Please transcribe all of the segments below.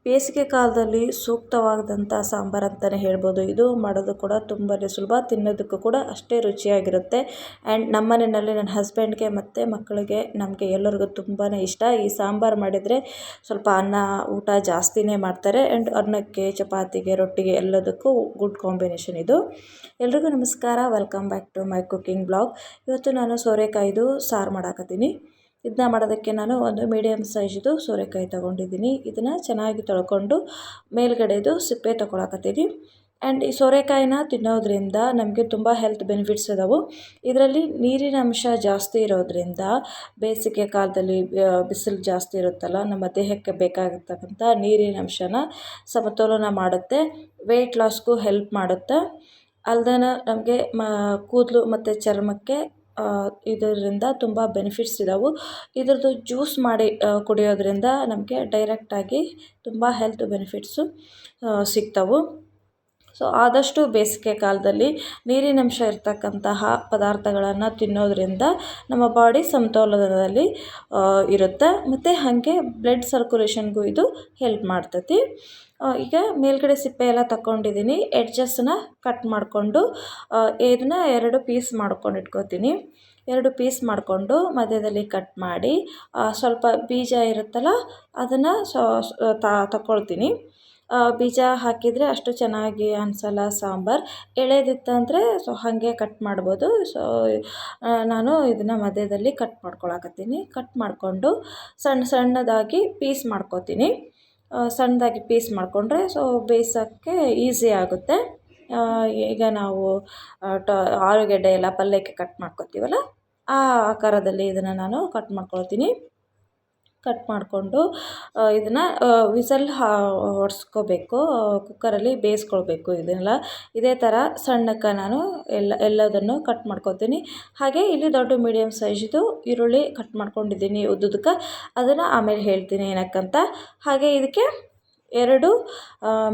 ಬೇಸಿಗೆ ಕಾಲದಲ್ಲಿ ಸೂಕ್ತವಾದಂಥ ಸಾಂಬಾರು ಅಂತಲೇ ಹೇಳ್ಬೋದು. ಇದು ಮಾಡೋದು ಕೂಡ ತುಂಬಾ ಸುಲಭ, ತಿನ್ನೋದಕ್ಕೂ ಕೂಡ ಅಷ್ಟೇ ರುಚಿಯಾಗಿರುತ್ತೆ. ಆ್ಯಂಡ್ ನಮ್ಮ ಮನೆಯಲ್ಲಿ ನನ್ನ ಹಸ್ಬೆಂಡ್ಗೆ ಮತ್ತು ಮಕ್ಕಳಿಗೆ ನಮಗೆ ಎಲ್ಲರಿಗೂ ತುಂಬಾ ಇಷ್ಟ. ಈ ಸಾಂಬಾರು ಮಾಡಿದರೆ ಸ್ವಲ್ಪ ಅನ್ನ ಊಟ ಜಾಸ್ತಿನೇ ಮಾಡ್ತಾರೆ. ಆ್ಯಂಡ್ ಅನ್ನಕ್ಕೆ, ಚಪಾತಿಗೆ, ರೊಟ್ಟಿಗೆ ಎಲ್ಲದಕ್ಕೂ ಗುಡ್ ಕಾಂಬಿನೇಷನ್ ಇದು. ಎಲ್ರಿಗೂ ನಮಸ್ಕಾರ, welcome back to my cooking blog. ಇವತ್ತು ನಾನು ಸೋರೆಕಾಯಿದು ಸಾರು ಮಾಡಾಕತ್ತೀನಿ. ಇದನ್ನ ಮಾಡೋದಕ್ಕೆ ನಾನು ಒಂದು ಮೀಡಿಯಮ್ ಸೈಜ್ದು ಸೋರೆಕಾಯಿ ತೊಗೊಂಡಿದ್ದೀನಿ. ಇದನ್ನು ಚೆನ್ನಾಗಿ ತೊಳ್ಕೊಂಡು ಮೇಲ್ಗಡೆದು ಸಿಪ್ಪೆ ತೊಗೊಳಕತ್ತೀನಿ. ಆ್ಯಂಡ್ ಈ ಸೋರೆಕಾಯಿನ ತಿನ್ನೋದ್ರಿಂದ ನಮಗೆ ತುಂಬ ಹೆಲ್ತ್ ಬೆನಿಫಿಟ್ಸ್ ಇದಾವೆ. ಇದರಲ್ಲಿ ನೀರಿನ ಅಂಶ ಜಾಸ್ತಿ ಇರೋದ್ರಿಂದ ಬೇಸಿಗೆ ಕಾಲದಲ್ಲಿ ಬಿಸಿಲು ಜಾಸ್ತಿ ಇರುತ್ತಲ್ಲ, ನಮ್ಮ ದೇಹಕ್ಕೆ ಬೇಕಾಗಿರ್ತಕ್ಕಂಥ ನೀರಿನ ಅಂಶನ ಸಮತೋಲನ ಮಾಡುತ್ತೆ. ವೆಯ್ಟ್ ಲಾಸ್ಗೂ ಹೆಲ್ಪ್ ಮಾಡುತ್ತೆ. ಅಲ್ದೇ ನಮಗೆ ಕೂದಲು ಮತ್ತು ಚರ್ಮಕ್ಕೆ ಇದರಿಂದ ತುಂಬ ಬೆನಿಫಿಟ್ಸ್ ಇದಾವೆ. ಇದ್ರದ್ದು ಜ್ಯೂಸ್ ಮಾಡಿ ಕುಡಿಯೋದ್ರಿಂದ ನಮಗೆ ಡೈರೆಕ್ಟಾಗಿ ತುಂಬ ಹೆಲ್ತ್ ಬೆನಿಫಿಟ್ಸು ಸಿಗ್ತವೆ. ಸೊ ಆದಷ್ಟು ಬೇಸಿಗೆ ಕಾಲದಲ್ಲಿ ನೀರಿನಂಶ ಇರ್ತಕ್ಕಂತಹ ಪದಾರ್ಥಗಳನ್ನು ತಿನ್ನೋದ್ರಿಂದ ನಮ್ಮ ಬಾಡಿ ಸಮತೋಲನದಲ್ಲಿ ಇರುತ್ತೆ. ಮತ್ತು ಹಾಗೆ ಬ್ಲಡ್ ಸರ್ಕ್ಯುಲೇಷನ್ಗೂ ಇದು ಹೆಲ್ಪ್ ಮಾಡ್ತೈತಿ. ಈಗ ಮೇಲ್ಗಡೆ ಸಿಪ್ಪೆ ಎಲ್ಲ ತಗೊಂಡಿದ್ದೀನಿ. ಎಡ್ಜಸ್ಸನ್ನ ಕಟ್ ಮಾಡಿಕೊಂಡು ಇದನ್ನು 2 ಪೀಸ್ ಮಾಡ್ಕೊಂಡು ಇಟ್ಕೋತೀನಿ. 2 ಪೀಸ್ ಮಾಡಿಕೊಂಡು ಮಧ್ಯದಲ್ಲಿ ಕಟ್ ಮಾಡಿ ಸ್ವಲ್ಪ ಬೀಜ ಇರುತ್ತಲ್ಲ ಅದನ್ನು ತಗೊಳ್ತೀನಿ. ಬೀಜ ಹಾಕಿದರೆ ಅಷ್ಟು ಚೆನ್ನಾಗಿ ಅನಿಸಲ್ಲ ಸಾಂಬಾರು. ಎಳೆದಿತ್ತಂದರೆ ಹಾಗೆ ಕಟ್ ಮಾಡ್ಬೋದು. ನಾನು ಇದನ್ನು ಮಧ್ಯದಲ್ಲಿ ಕಟ್ ಮಾಡ್ಕೊಳಕತ್ತೀನಿ. ಕಟ್ ಮಾಡಿಕೊಂಡು ಸಣ್ಣದಾಗಿ ಪೀಸ್ ಮಾಡ್ಕೊತೀನಿ. ಸಣ್ಣದಾಗಿ ಪೀಸ್ ಮಾಡಿಕೊಂಡ್ರೆ ಬೇಯಿಸೋಕ್ಕೆ ಈಸಿ ಆಗುತ್ತೆ. ಈಗ ನಾವು ಆಲೂಗೆಡ್ಡೆ ಎಲ್ಲ ಪಲ್ಯಕ್ಕೆ ಕಟ್ ಮಾಡ್ಕೊತೀವಲ್ಲ, ಆ ಆಕಾರದಲ್ಲಿ ಇದನ್ನು ನಾನು ಕಟ್ ಮಾಡ್ಕೊಳ್ತೀನಿ. ಕಟ್ ಮಾಡಿಕೊಂಡು ಇದನ್ನು ವಿಸಲ್ ಹೊಡ್ಸ್ಕೋಬೇಕು, ಕುಕ್ಕರಲ್ಲಿ ಬೇಯಿಸ್ಕೊಳ್ಬೇಕು. ಇದನ್ನೆಲ್ಲ ಇದೇ ಥರ ಸಣ್ಣಕ್ಕೆ ನಾನು ಎಲ್ಲದನ್ನು ಕಟ್ ಮಾಡ್ಕೊತೀನಿ. ಹಾಗೆ ಇಲ್ಲಿ ದೊಡ್ಡ ಮೀಡಿಯಮ್ ಸೈಜ್ದು ಈರುಳ್ಳಿ ಕಟ್ ಮಾಡ್ಕೊಂಡಿದ್ದೀನಿ ಉದ್ದುದಕ್ಕೆ. ಅದನ್ನು ಆಮೇಲೆ ಹೇಳ್ತೀನಿ ಏನಕ್ಕಂತ. ಹಾಗೆ ಇದಕ್ಕೆ 2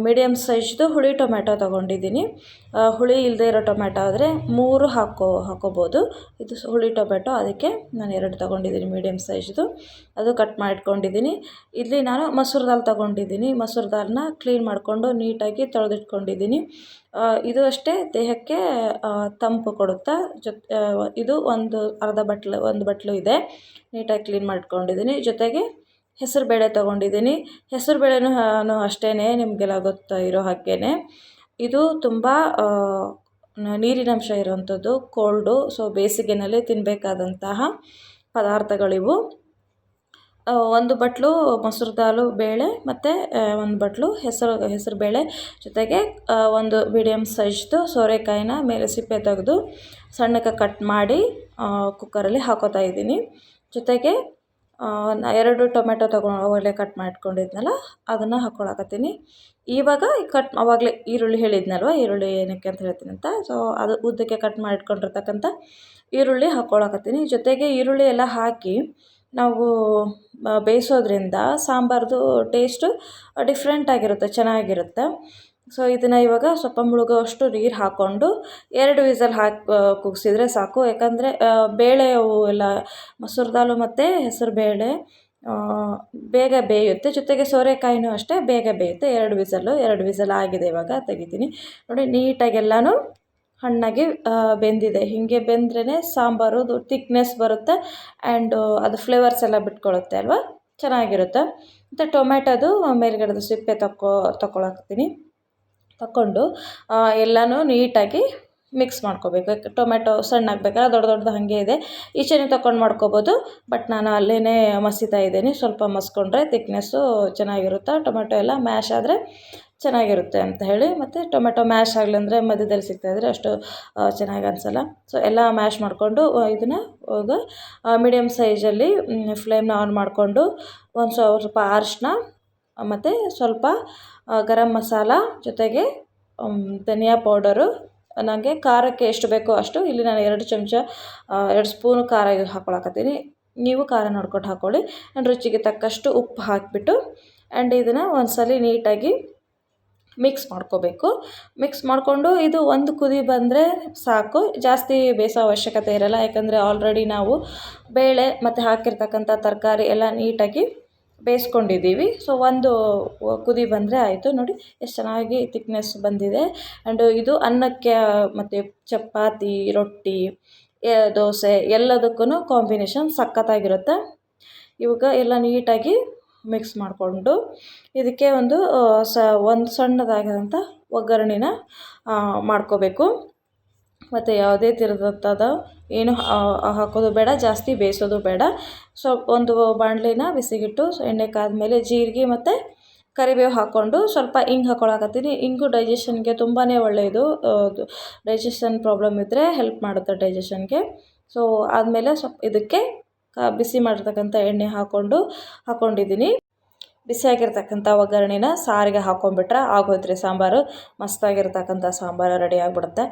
ಮೀಡಿಯಮ್ ಸೈಜ್ದು ಹುಳಿ ಟೊಮೆಟೊ ತೊಗೊಂಡಿದ್ದೀನಿ. ಹುಳಿ ಇಲ್ಲದೆ ಇರೋ ಟೊಮೆಟೊ ಆದರೆ 3 ಹಾಕೋಬೋದು. ಇದು ಹುಳಿ ಟೊಮೆಟೊ, ಅದಕ್ಕೆ ನಾನು 2 ತೊಗೊಂಡಿದ್ದೀನಿ ಮೀಡಿಯಮ್ ಸೈಜ್ದು. ಅದು ಕಟ್ ಮಾಡಿಟ್ಕೊಂಡಿದ್ದೀನಿ. ಇಲ್ಲಿ ನಾನು ಮಸೂರು ದಾಲ್ ತೊಗೊಂಡಿದ್ದೀನಿ. ಮಸೂರು ದಾಲನ್ನ ಕ್ಲೀನ್ ಮಾಡಿಕೊಂಡು ನೀಟಾಗಿ ತೊಳೆದಿಟ್ಕೊಂಡಿದ್ದೀನಿ. ಇದು ಅಷ್ಟೇ ದೇಹಕ್ಕೆ ತಂಪು ಕೊಡುತ್ತೆ. ಇದು ಒಂದು ಬಟ್ಲು ಇದೆ. ನೀಟಾಗಿ ಕ್ಲೀನ್ ಮಾಡಿಟ್ಕೊಂಡಿದ್ದೀನಿ. ಜೊತೆಗೆ ಹೆಸರುಬೇಳೆ ತೊಗೊಂಡಿದ್ದೀನಿ. ಹೆಸರುಬೇಳೆನೂ ಅಷ್ಟೇ, ನಿಮಗೆಲ್ಲ ಗೊತ್ತಿರೋ ಹಾಗೇ ಇದು ತುಂಬ ನೀರಿನಂಶ ಇರೋವಂಥದ್ದು, ಕೋಲ್ಡು. ಸೊ ಬೇಸಿಗೆನಲ್ಲಿ ತಿನ್ನಬೇಕಾದಂತಹ ಪದಾರ್ಥಗಳಿವು. 1 ಬಟ್ಲು ಮೊಸರು ದಾಲು ಬೇಳೆ ಮತ್ತು 1 ಬಟ್ಲು ಹೆಸರುಬೇಳೆ, ಜೊತೆಗೆ 1 ಮೀಡಿಯಮ್ ಸೈಜ್ದು ಸೋರೆಕಾಯಿನ ಮೇಲೆ ಸಿಪ್ಪೆ ತೆಗೆದು ಸಣ್ಣಕ್ಕೆ ಕಟ್ ಮಾಡಿ ಕುಕ್ಕರಲ್ಲಿ ಹಾಕೋತಾ ಇದ್ದೀನಿ. ಜೊತೆಗೆ 2 ಟೊಮೆಟೊ ಒಳ್ಳೆ ಕಟ್ ಮಾಡಿಟ್ಕೊಂಡಿದ್ನಲ್ಲ ಅದನ್ನು ಹಾಕ್ಕೊಳಕತ್ತೀನಿ. ಇವಾಗ ಆವಾಗಲೇ ಈರುಳ್ಳಿ ಹೇಳಿದ್ನಲ್ವ, ಈರುಳ್ಳಿ ಏನಕ್ಕೆ ಅಂತ ಹೇಳ್ತೀನಿ ಅಂತ. ಸೊ ಅದು ಉದ್ದಕ್ಕೆ ಕಟ್ ಮಾಡಿಟ್ಕೊಂಡಿರ್ತಕ್ಕಂಥ ಈರುಳ್ಳಿ ಹಾಕ್ಕೊಳಕತ್ತೀನಿ. ಜೊತೆಗೆ ಈರುಳ್ಳಿ ಎಲ್ಲ ಹಾಕಿ ನಾವು ಬೇಯಿಸೋದ್ರಿಂದ ಸಾಂಬಾರ್ದು ಟೇಸ್ಟು ಡಿಫ್ರೆಂಟಾಗಿರುತ್ತೆ, ಚೆನ್ನಾಗಿರುತ್ತೆ. ಸೊ ಇದನ್ನು ಇವಾಗ ಸ್ವಲ್ಪ ಮುಳುಗೋವಷ್ಟು ನೀರು ಹಾಕ್ಕೊಂಡು 2 ವಿಸಲ್ ಕೂಗಿಸಿದ್ರೆ ಸಾಕು. ಯಾಕಂದರೆ ಬೇಳೆ ಅವು ಎಲ್ಲ ಮೊಸರು ದಾಲು ಮತ್ತು ಹೆಸರು ಬೇಳೆ ಬೇಗ ಬೇಯುತ್ತೆ. ಜೊತೆಗೆ ಸೋರೆಕಾಯಿನೂ ಅಷ್ಟೇ ಬೇಗ ಬೇಯುತ್ತೆ. 2 ವಿಸಲ್ ಆಗಿದೆ. ಇವಾಗ ತೆಗಿತೀನಿ. ನೋಡಿ, ನೀಟಾಗಿ ಎಲ್ಲನೂ ಹಣ್ಣಾಗಿ ಬೆಂದಿದೆ. ಹೀಗೆ ಬೆಂದ್ರೇ ಸಾಂಬಾರು ಥಿಕ್ನೆಸ್ ಬರುತ್ತೆ. ಆ್ಯಂಡ್ ಅದು ಫ್ಲೇವರ್ಸ್ ಎಲ್ಲ ಬಿಟ್ಕೊಳ್ಳುತ್ತೆ ಅಲ್ವಾ, ಚೆನ್ನಾಗಿರುತ್ತೆ. ಮತ್ತು ಟೊಮೆಟೊದು ಮೇಲ್ಗಡೆದು ಸಿಪ್ಪೆ ತಗೊಳಕತ್ತೀನಿ. ತಗೊಂಡು ಎಲ್ಲನೂ ನೀಟಾಗಿ ಮಿಕ್ಸ್ ಮಾಡ್ಕೋಬೇಕು. ಟೊಮೆಟೊ ಸಣ್ಣ ಹಾಕ್ಬೇಕಲ್ಲ, ದೊಡ್ಡದು ಹಾಗೆ ಇದೆ. ಈಚೆನೇ ತಗೊಂಡು ಮಾಡ್ಕೋಬೋದು, ಬಟ್ ನಾನು ಅಲ್ಲೇ ಮಸಿತಾ ಇದ್ದೀನಿ. ಸ್ವಲ್ಪ ಮಸ್ಕೊಂಡ್ರೆ ಥಿಕ್ನೆಸ್ಸು ಚೆನ್ನಾಗಿರುತ್ತೆ. ಟೊಮೆಟೊ ಎಲ್ಲ ಮ್ಯಾಶ್ ಆದರೆ ಚೆನ್ನಾಗಿರುತ್ತೆ ಅಂತ ಹೇಳಿ. ಮತ್ತು ಟೊಮೆಟೊ ಮ್ಯಾಶ್ ಆಗಲಂದರೆ ಮಧ್ಯದಲ್ಲಿ ಸಿಗ್ತಾಯಿದ್ರೆ ಅಷ್ಟು ಚೆನ್ನಾಗಿ ಅನಿಸಲ್ಲ. ಸೊ ಎಲ್ಲ ಮ್ಯಾಶ್ ಮಾಡಿಕೊಂಡು ಇದನ್ನು ಈಗ ಮೀಡಿಯಮ್ ಸೈಜಲ್ಲಿ ಫ್ಲೇಮ್ನ ಆನ್ ಮಾಡಿಕೊಂಡು ಸ್ವಲ್ಪ ಅರಿಶಿನ ಮತ್ತು ಸ್ವಲ್ಪ ಗರಂ ಮಸಾಲ, ಜೊತೆಗೆ ಧನಿಯಾ ಪೌಡರು, ನನಗೆ ಖಾರಕ್ಕೆ ಎಷ್ಟು ಬೇಕೋ ಅಷ್ಟು. ಇಲ್ಲಿ ನಾನು 2 ಚಮಚ 2 ಸ್ಪೂನು ಖಾರ ಹಾಕ್ಕೊಳಕತ್ತೀನಿ. ನೀವು ಖಾರ ನೋಡ್ಕೊಂಡು ಹಾಕ್ಕೊಳ್ಳಿ. ಆ್ಯಂಡ್ ರುಚಿಗೆ ತಕ್ಕಷ್ಟು ಉಪ್ಪು ಹಾಕಿಬಿಟ್ಟು ಆ್ಯಂಡ್ ಇದನ್ನು ಒಂದ್ಸಲ ನೀಟಾಗಿ ಮಿಕ್ಸ್ ಮಾಡ್ಕೋಬೇಕು. ಮಿಕ್ಸ್ ಮಾಡಿಕೊಂಡು ಇದು 1 ಕುದಿ ಬಂದರೆ ಸಾಕು. ಜಾಸ್ತಿ ಬೇಯಿಸೋ ಅವಶ್ಯಕತೆ ಇರಲ್ಲ. ಯಾಕಂದರೆ ಆಲ್ರೆಡಿ ನಾವು ಬೇಳೆ ಮತ್ತು ಹಾಕಿರ್ತಕ್ಕಂಥ ತರಕಾರಿ ಎಲ್ಲ ನೀಟಾಗಿ ಬೇಯಿಸ್ಕೊಂಡಿದ್ದೀವಿ. ಸೊ ಒಂದು ಕುದಿ ಬಂದರೆ ಆಯಿತು. ನೋಡಿ ಎಷ್ಟು ಚೆನ್ನಾಗಿ ತಿಕ್ನೆಸ್ ಬಂದಿದೆ. ಆ್ಯಂಡ್ ಇದು ಅನ್ನಕ್ಕೆ ಮತ್ತು ಚಪಾತಿ, ರೊಟ್ಟಿ, ದೋಸೆ ಎಲ್ಲದಕ್ಕೂ ಕಾಂಬಿನೇಷನ್ ಸಖತ್ತಾಗಿರುತ್ತೆ. ಇವಾಗ ಎಲ್ಲ ನೀಟಾಗಿ ಮಿಕ್ಸ್ ಮಾಡಿಕೊಂಡು ಇದಕ್ಕೆ ಒಂದು ಸಣ್ಣದಾಗಿರೋಂಥ ಒಗ್ಗರಣೆನ ಮಾಡ್ಕೋಬೇಕು. ಮತ್ತು ಯಾವುದೇ ಥರದಂಥದ್ದು ಏನು ಹಾಕೋದು ಬೇಡ, ಜಾಸ್ತಿ ಬೇಯಿಸೋದು ಬೇಡ. ಒಂದು ಬಾಣಲೆನ ಬಿಸಿಗಿಟ್ಟು ಎಣ್ಣೆ ಕಾದ್ಮೇಲೆ ಜೀರಿಗೆ ಮತ್ತು ಕರಿಬೇವು ಹಾಕ್ಕೊಂಡು ಸ್ವಲ್ಪ ಹಿಂಗೆ ಹಾಕ್ಕೊಳಕತ್ತೀನಿ. ಹಿಂಗು ಡೈಜೆಷನ್ಗೆ ತುಂಬಾ ಒಳ್ಳೆಯದು. ಡೈಜೆಷನ್ ಪ್ರಾಬ್ಲಮ್ ಇದ್ದರೆ ಹೆಲ್ಪ್ ಮಾಡುತ್ತೆ ಡೈಜೆಷನ್ಗೆ. ಸೊ ಆದಮೇಲೆ ಇದಕ್ಕೆ ಬಿಸಿ ಮಾಡಿರ್ತಕ್ಕಂಥ ಎಣ್ಣೆ ಹಾಕ್ಕೊಂಡಿದ್ದೀನಿ. ಬಿಸಿಯಾಗಿರ್ತಕ್ಕಂಥ ಒಗ್ಗರಣೆನ ಸಾರಿಗೆ ಹಾಕ್ಕೊಂಬಿಟ್ರೆ ಆಗೋಯ್ತು ರೀ ಸಾಂಬಾರು. ಮಸ್ತಾಗಿರ್ತಕ್ಕಂಥ ಸಾಂಬಾರು ರೆಡಿ ಆಗಿಬಿಡುತ್ತೆ.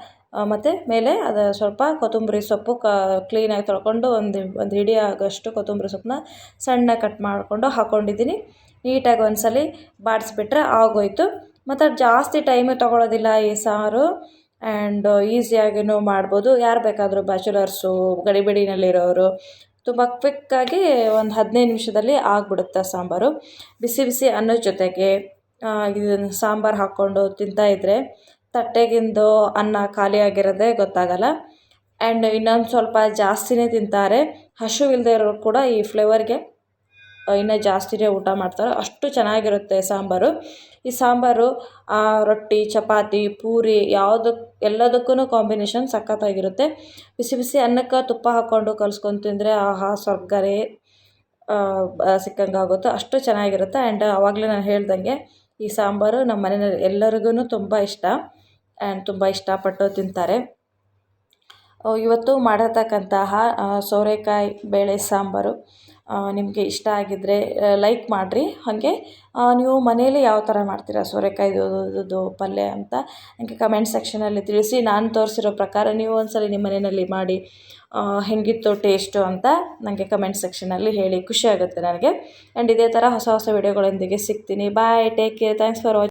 ಮತ್ತು ಮೇಲೆ ಅದು ಸ್ವಲ್ಪ ಕೊತ್ತಂಬರಿ ಸೊಪ್ಪು ಕ್ಲೀನಾಗಿ ತೊಳ್ಕೊಂಡು ಒಂದು ಹಿಡಿ ಆಗೋಷ್ಟು ಕೊತ್ತಂಬರಿ ಸೊಪ್ಪನ್ನ ಸಣ್ಣ ಕಟ್ ಮಾಡಿಕೊಂಡು ಹಾಕ್ಕೊಂಡಿದ್ದೀನಿ. ನೀಟಾಗಿ ಒಂದ್ಸಲ ಬಾಡಿಸ್ಬಿಟ್ರೆ ಆಗೋಯ್ತು. ಮತ್ತು ಜಾಸ್ತಿ ಟೈಮು ತೊಗೊಳ್ಳೋದಿಲ್ಲ ಈ ಸಾರು. ಆ್ಯಂಡ್ ಈಸಿಯಾಗಿಯೂ ಮಾಡ್ಬೋದು. ಯಾರು ಬೇಕಾದರೂ ಬ್ಯಾಚುಲರ್ಸು, ಗಡಿಬಿಡಿನಲ್ಲಿರೋರು ತುಂಬ ಕ್ವಿಕ್ಕಾಗಿ ಒಂದು 15 ನಿಮಿಷದಲ್ಲಿ ಆಗಿಬಿಡುತ್ತೆ ಸಾಂಬಾರು. ಬಿಸಿ ಬಿಸಿ ಅನ್ನದ ಜೊತೆಗೆ ಇದನ್ನು ಸಾಂಬಾರು ಹಾಕ್ಕೊಂಡು ತಿಂತಾಯಿದ್ರೆ ತಟ್ಟೆಗಿಂದು ಅನ್ನ ಖಾಲಿಯಾಗಿರೋದೇ ಗೊತ್ತಾಗಲ್ಲ. ಆ್ಯಂಡ್ ಇನ್ನೊಂದು ಸ್ವಲ್ಪ ಜಾಸ್ತಿನೇ ತಿಂತಾರೆ. ಹಸಿವಿಲ್ಲದೆ ಇರೋರು ಕೂಡ ಈ ಫ್ಲೇವರ್ಗೆ ಇನ್ನೂ ಜಾಸ್ತಿನೇ ಊಟ ಮಾಡ್ತಾರೆ. ಅಷ್ಟು ಚೆನ್ನಾಗಿರುತ್ತೆ ಸಾಂಬಾರು. ಈ ಸಾಂಬಾರು ರೊಟ್ಟಿ, ಚಪಾತಿ, ಪೂರಿ ಎಲ್ಲದಕ್ಕೂ ಕಾಂಬಿನೇಷನ್ ಸಖತ್ತಾಗಿರುತ್ತೆ. ಬಿಸಿ ಬಿಸಿ ಅನ್ನಕ್ಕೆ ತುಪ್ಪ ಹಾಕ್ಕೊಂಡು ಕಲಿಸ್ಕೊಂಡು ತಿಂದರೆ ಆಹಾ ಸ್ವರ್ಗರೇ ಸಿಕ್ಕಂಗಾಗುತ್ತೆ. ಅಷ್ಟು ಚೆನ್ನಾಗಿರುತ್ತೆ. ಆ್ಯಂಡ್ ಆವಾಗಲೇ ನಾನು ಹೇಳ್ದಂಗೆ ಈ ಸಾಂಬಾರು ನಮ್ಮ ಮನೆಯಲ್ಲಿ ಎಲ್ಲರಿಗೂ ತುಂಬ ಇಷ್ಟ. ಆ್ಯಂಡ್ ತುಂಬ ಇಷ್ಟಪಟ್ಟು ತಿಂತಾರೆ. ಇವತ್ತು ಮಾಡಿರ್ತಕ್ಕಂತಹ ಸೋರೆಕಾಯಿ ಬೇಳೆ ಸಾಂಬಾರು ನಿಮಗೆ ಇಷ್ಟ ಆಗಿದ್ದರೆ ಲೈಕ್ ಮಾಡಿರಿ. ಹಾಗೆ ನೀವು ಮನೇಲಿ ಯಾವ ಥರ ಮಾಡ್ತೀರಾ ಸೋರೆಕಾಯಿದು ಪಲ್ಯ ಅಂತ ನನಗೆ ಕಮೆಂಟ್ ಸೆಕ್ಷನಲ್ಲಿ ತಿಳಿಸಿ. ನಾನು ತೋರಿಸಿರೋ ಪ್ರಕಾರ ನೀವು ಒಂದ್ಸಲ ನಿಮ್ಮ ಮನೆಯಲ್ಲಿ ಮಾಡಿ ಹೇಗಿತ್ತು ಟೇಸ್ಟು ಅಂತ ನನಗೆ ಕಮೆಂಟ್ ಸೆಕ್ಷನಲ್ಲಿ ಹೇಳಿ. ಖುಷಿಯಾಗುತ್ತೆ ನನಗೆ. ಆ್ಯಂಡ್ ಇದೇ ಥರ ಹೊಸ ಹೊಸ ವಿಡಿಯೋಗಳೊಂದಿಗೆ ಸಿಗ್ತೀನಿ. Bye, take care, thanks for watching.